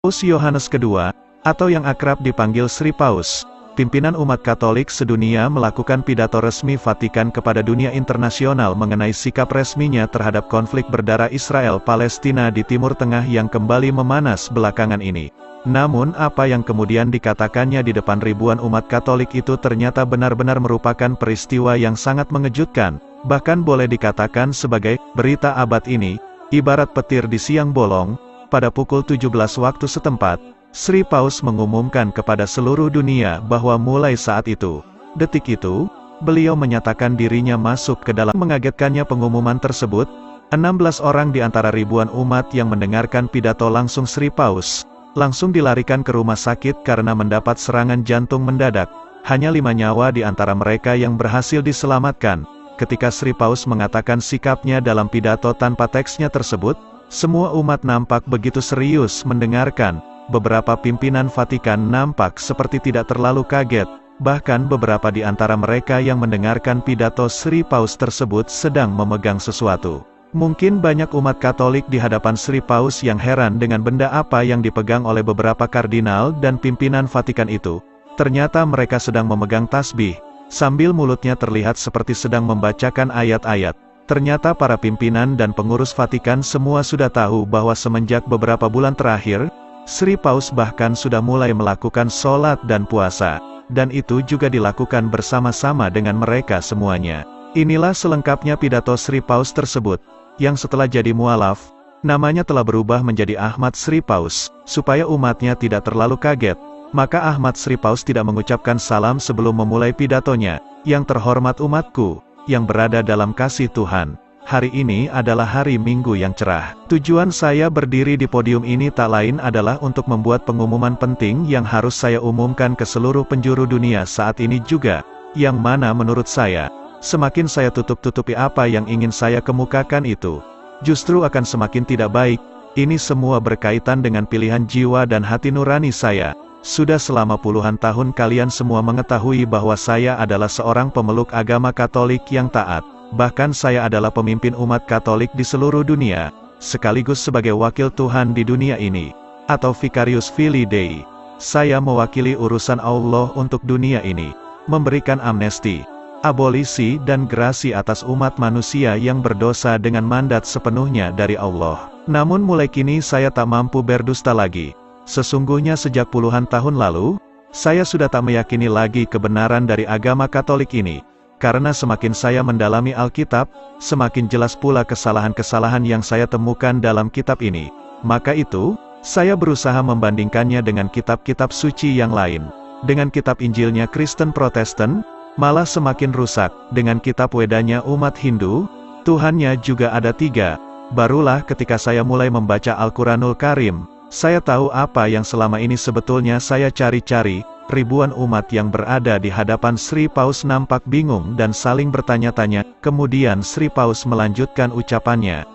Paus Yohanes II, atau yang akrab dipanggil Sri Paus, pimpinan umat Katolik sedunia melakukan pidato resmi Vatikan kepada dunia internasional mengenai sikap resminya terhadap konflik berdarah Israel-Palestina di Timur Tengah yang kembali memanas belakangan ini. Namun apa yang kemudian dikatakannya di depan ribuan umat Katolik itu ternyata benar-benar merupakan peristiwa yang sangat mengejutkan, bahkan boleh dikatakan sebagai berita abad ini, ibarat petir di siang bolong. Pada pukul 17 waktu setempat, Sri Paus mengumumkan kepada seluruh dunia bahwa mulai saat itu, detik itu, beliau menyatakan dirinya masuk ke dalam. Mengagetkannya pengumuman tersebut, 16 orang di antara ribuan umat yang mendengarkan pidato langsung Sri Paus, langsung dilarikan ke rumah sakit karena mendapat serangan jantung mendadak. Hanya 5 nyawa di antara mereka yang berhasil diselamatkan. Ketika Sri Paus mengatakan sikapnya dalam pidato tanpa teksnya tersebut, semua umat nampak begitu serius mendengarkan. Beberapa pimpinan Vatikan nampak seperti tidak terlalu kaget, bahkan beberapa di antara mereka yang mendengarkan pidato Sri Paus tersebut sedang memegang sesuatu. Mungkin banyak umat Katolik di hadapan Sri Paus yang heran dengan benda apa yang dipegang oleh beberapa kardinal dan pimpinan Vatikan itu. Ternyata mereka sedang memegang tasbih, sambil mulutnya terlihat seperti sedang membacakan ayat-ayat. Ternyata para pimpinan dan pengurus Vatikan semua sudah tahu bahwa semenjak beberapa bulan terakhir, Sri Paus bahkan sudah mulai melakukan sholat dan puasa, dan itu juga dilakukan bersama-sama dengan mereka semuanya. Inilah selengkapnya pidato Sri Paus tersebut, yang setelah jadi mualaf, namanya telah berubah menjadi Ahmad Sri Paus, supaya umatnya tidak terlalu kaget. Maka Ahmad Sri Paus tidak mengucapkan salam sebelum memulai pidatonya. Yang terhormat umatku, yang berada dalam kasih Tuhan, hari ini adalah hari Minggu yang cerah. Tujuan saya berdiri di podium ini tak lain adalah untuk membuat pengumuman penting yang harus saya umumkan ke seluruh penjuru dunia saat ini juga, yang mana menurut saya, semakin saya tutup-tutupi apa yang ingin saya kemukakan itu, justru akan semakin tidak baik. Ini semua berkaitan dengan pilihan jiwa dan hati nurani saya. Sudah selama puluhan tahun kalian semua mengetahui bahwa saya adalah seorang pemeluk agama Katolik yang taat. Bahkan saya adalah pemimpin umat Katolik di seluruh dunia, sekaligus sebagai wakil Tuhan di dunia ini, atau Vicarius Filii Dei. Saya mewakili urusan Allah untuk dunia ini, memberikan amnesti, abolisi dan grasi atas umat manusia yang berdosa dengan mandat sepenuhnya dari Allah. Namun mulai kini saya tak mampu berdusta lagi. Sesungguhnya sejak puluhan tahun lalu, saya sudah tak meyakini lagi kebenaran dari agama Katolik ini. Karena semakin saya mendalami Alkitab, semakin jelas pula kesalahan-kesalahan yang saya temukan dalam kitab ini. Maka itu, saya berusaha membandingkannya dengan kitab-kitab suci yang lain. Dengan kitab Injilnya Kristen Protestan, malah semakin rusak. Dengan kitab Wedanya umat Hindu, Tuhannya juga ada 3. Barulah ketika saya mulai membaca Al-Quranul Karim, saya tahu apa yang selama ini sebetulnya saya cari-cari. Ribuan umat yang berada di hadapan Sri Paus nampak bingung dan saling bertanya-tanya. Kemudian Sri Paus melanjutkan ucapannya.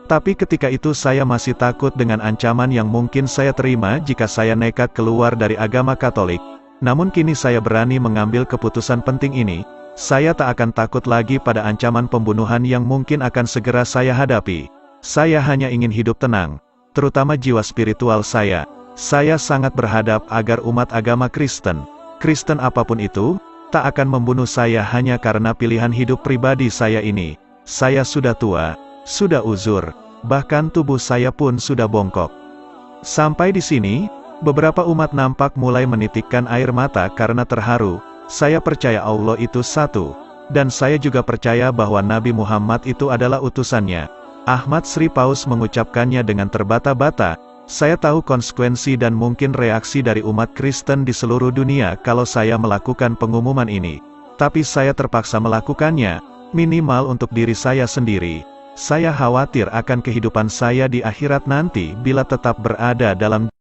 Tapi ketika itu saya masih takut dengan ancaman yang mungkin saya terima jika saya nekat keluar dari agama Katolik. Namun kini saya berani mengambil keputusan penting ini. Saya tak akan takut lagi pada ancaman pembunuhan yang mungkin akan segera saya hadapi. Saya hanya ingin hidup tenang, terutama jiwa spiritual saya. Saya sangat berharap agar umat agama Kristen apapun itu, tak akan membunuh saya hanya karena pilihan hidup pribadi saya ini. Saya sudah tua, sudah uzur, bahkan tubuh saya pun sudah bongkok. Sampai di sini, beberapa umat nampak mulai menitikkan air mata karena terharu. Saya percaya Allah itu satu, dan saya juga percaya bahwa Nabi Muhammad itu adalah utusannya. Ahmad Sri Paus mengucapkannya dengan terbata-bata. Saya tahu konsekuensi dan mungkin reaksi dari umat Kristen di seluruh dunia kalau saya melakukan pengumuman ini. Tapi saya terpaksa melakukannya, minimal untuk diri saya sendiri. Saya khawatir akan kehidupan saya di akhirat nanti bila tetap berada dalam